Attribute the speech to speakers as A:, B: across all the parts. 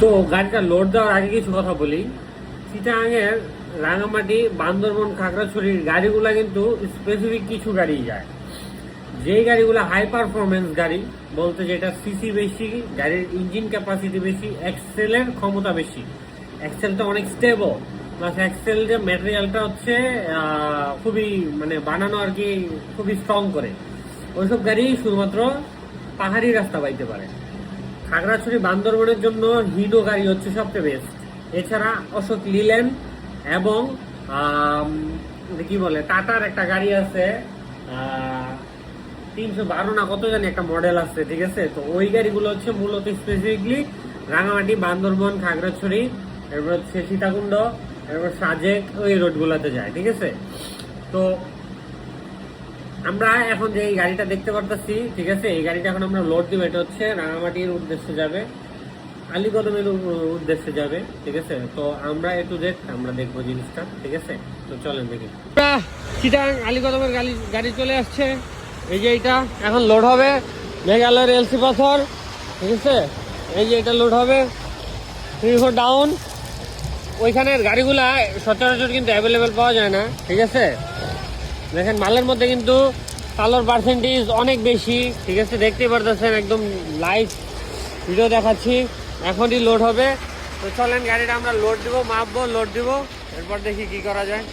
A: তো গাড়িটা লোড দেওয়ার আগে কিছু কথা বলি। চিটাগাংয়ের রাঙামাটি, বান্দরবন, খাগড়াছড়ির গাড়িগুলা কিন্তু স্পেসিফিক কিছু গাড়ি যায়। যেই গাড়িগুলো হাই পারফরমেন্স গাড়ি বলতে যেটা সিসি বেশি, গাড়ির ইঞ্জিন ক্যাপাসিটি বেশি, এক্সেলের ক্ষমতা বেশি, এক্সেলটা অনেক স্টেবল, প্লাস এক্সেলের ম্যাটেরিয়ালটা হচ্ছে খুবই মানে বানানো আর কি খুবই স্ট্রং করে, ওইসব গাড়ি শুধুমাত্র পাহাড়ি রাস্তা পাইতে পারে। খাগড়াছড়ি বান্দরবনের জন্য হিডো গাড়ি হচ্ছে সবচেয়ে বেস্ট। এছাড়া অশোক লিল্যান্ড এবং কি বলে টাটার একটা গাড়ি আছে 312 না কত জানি একটা মডেল আছে, ঠিক আছে। তো ওই গাড়িগুলো হচ্ছে মূলত স্পেসিফিকলি রাঙামাটি, বান্দরবন, খাগড়াছড়ি, এরপর হচ্ছে সীতাকুণ্ড, এরপর সাজেক, ওই রোডগুলোতে যায়, ঠিক আছে। তো আমরা এখন যে এই গাড়িটা দেখতে পারতেছি, ঠিক আছে, এই গাড়িটা এখন আমরা লোড দিব। এটা হচ্ছে রাঙামাটির উদ্দেশ্যে যাবে, আলীকদমের উদ্দেশ্যে যাবে, ঠিক আছে। তো আমরা একটু আমরা দেখবো জিনিসটা, ঠিক আছে। তো চলেন দেখি। চিটাগাং আলীকদমের গাড়ি চলে আসছে। এই যে এটা এখন লোড হবে মেঘালয়ের এলসি পাথর, ঠিক আছে। এই যে এটা লোড হবে 3-4 ডাউন। ওইখানের গাড়িগুলা সচরাচর কিন্তু অ্যাভেলেবেল পাওয়া যায় না, ঠিক আছে। দেখেন মালের মধ্যে কিন্তু কালোর পার্সেন্টেজ অনেক বেশি, ঠিক আছে, দেখতেই পারতেছেন, একদম লাইভ ভিডিও দেখাচ্ছি। এখনই লোড হবে। তো চলেন গাড়িটা আমরা লোড দিব, মাপবো, লোড দিব, এরপর দেখি কি করা যায়।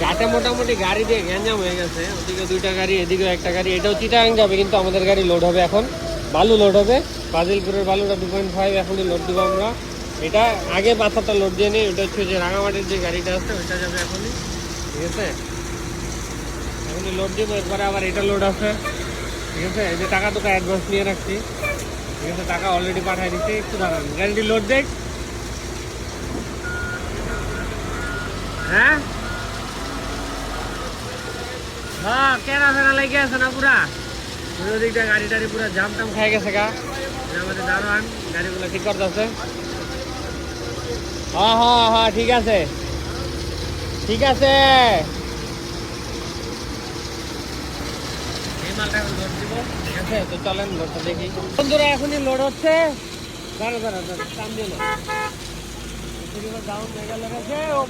A: ঘাটে মোটামুটি গাড়ি দিয়ে গ্যাঞ্জাম হয়ে গেছে, ওদিকে 2টা গাড়ি, এদিকে একটা গাড়ি। এটাও চিটাগাং যাবে, কিন্তু আমাদের গাড়ি লোড হবে এখন, বালু লোড হবে। ফাজিলপুরের বালুটা 2.5 এখনই লোড দিব আমরা। এটা আগে পাথরটা লোড দিয়ে নিই। এটা হচ্ছে যে রাঙামাটির যে গাড়িটা আছে ওইটা যাবে এখনই, ঠিক আছে। এখনই লোড দিব, এরপরে আবার এটা লোড আছে, ঠিক আছে। এই যে টাকা তো অ্যাডভান্স নিয়ে রাখছি, ঠিক আছে, টাকা অলরেডি পাঠিয়ে দিচ্ছি। একটু দাঁড়ান, গাড়িটি লোড দেখ। হ্যাঁ হ্যাঁ, কেনা ফেনা লেগে আছে না পুরা, ওই দিকটা গাড়ি টাড়ি পুরা জাম টাম খাই গেছে গা। আমাদের দারোয়ান গাড়িগুলো ঠিক করতেছে। হ্যাঁ হ্যাঁ হ্যাঁ, ঠিক আছে ঠিক আছে। এই মালটা এখন লোড দিব, ঠিক আছে। তো চলেন লোডটা দেখি। বন্ধুরা এখনই লোড হচ্ছে। দাঁড়া দাঁড়া দাঁড়া, টান দিয়ে ডাউন হয়ে গেল গেছে। ও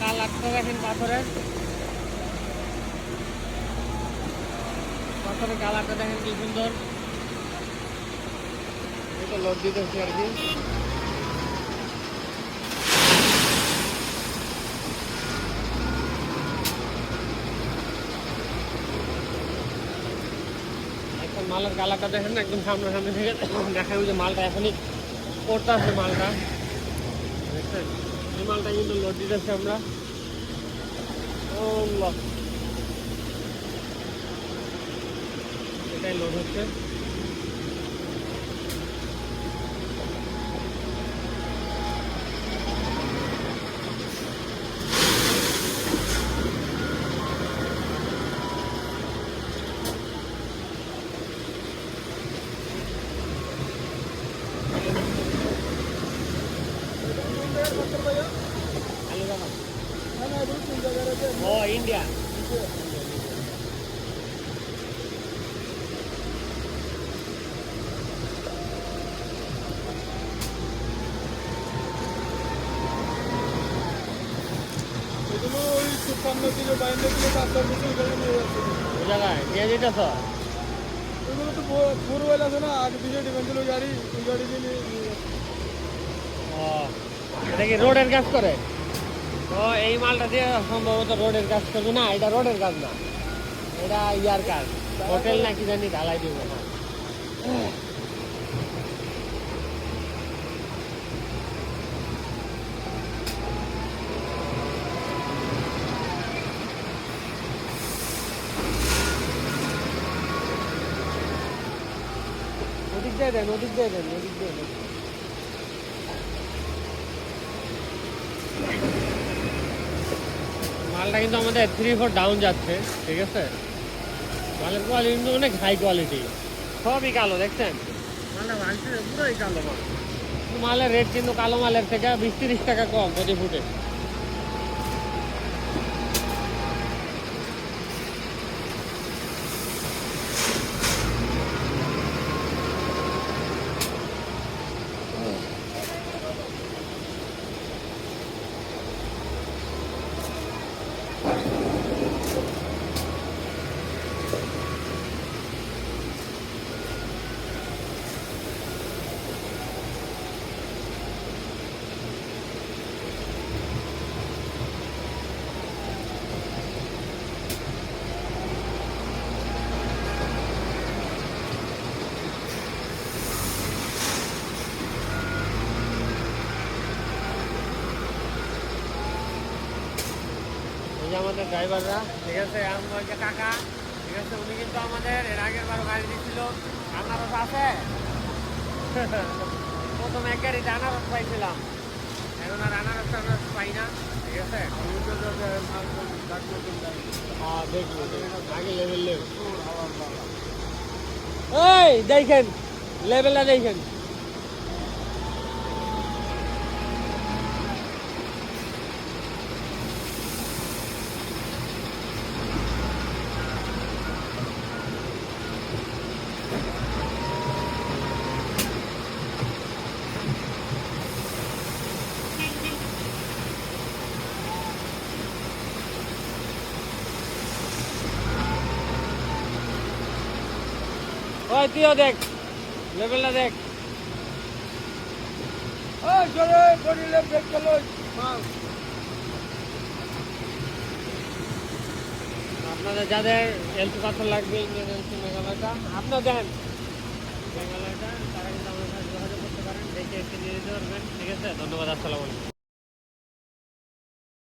A: কালারটা দেখেন পাথরের কালারটা দেখেন কি সুন্দর। এটা লোড দিতেছি আর কি। এখন মালের কালারটা দেখেন একদম সামনাসামনি থেকে দেখা যে মালটা এখনই করতে আসছে মালটা, দেখছেন। এই মালটা কিন্তু লোড দিতেছি আমরা। এটাই লোড হচ্ছে। ও ইন্ডিয়া জায়গায় নিয়ে যেতেছ।
B: এগুলো তো ফোরওয়েল আছে না, আগে দিকে ডিফেন্সিল গাড়ি, ওই গাড়ি দিয়ে
A: ও এটা কি রোডের কাজ করে? তো এই মালটা দিয়ে সম্ভবত রোডের কাজ করবে না। এটা রোডের কাজ না, এটা ইয়ার কাজ, হোটেল না কি জানি ঢালাই দিবে না। ওদিক দিয়ে দেন, ওদিক দিয়ে দেন, ওদিক দিয়ে দেন। মালটা কিন্তু আমাদের 3-4 ডাউন যাচ্ছে, ঠিক আছে। মালের কোয়ালিটি কিন্তু অনেক হাই কোয়ালিটি, সবই কালো, দেখছেন মালটা ভাঙছে পুরোই কালো মাল। মালের রেট কিন্তু কালো মালের থেকে 20-30 টাকা কম প্রতি ফুটে। আমাদের ড্রাইভাররা, ঠিক আছে। আমার যে কাকা, ঠিক আছে, উনি কিন্তু আমাদের এর আগের বারও গাড়ি দিচ্ছিল। আনারস আছে প্রথম এক গাড়িতে আনারস পাইছিলাম, এখন আর আনারস পাই না, ঠিক আছে। দেখলো আগে লেভেল এই দেখেন, লেভেলটা দেখেন। ওই তুইও দেখ, লেভেলটা দেখ।
B: ওই জোরে করিলে ব্রেক চালো মাল।
A: আপনাদের যাদের এলপি পাথর লাগবে, ইন্ডিয়ান এলপি মেঘালয়টা, আপনারা দেন মেঘালয়টা, তারা কিন্তু আমাদের সাথে যোগাযোগ করতে পারেন, দেখে এসে নিয়ে যেতে পারবেন, ঠিক আছে। ধন্যবাদ, আসসালামু আলাইকুম।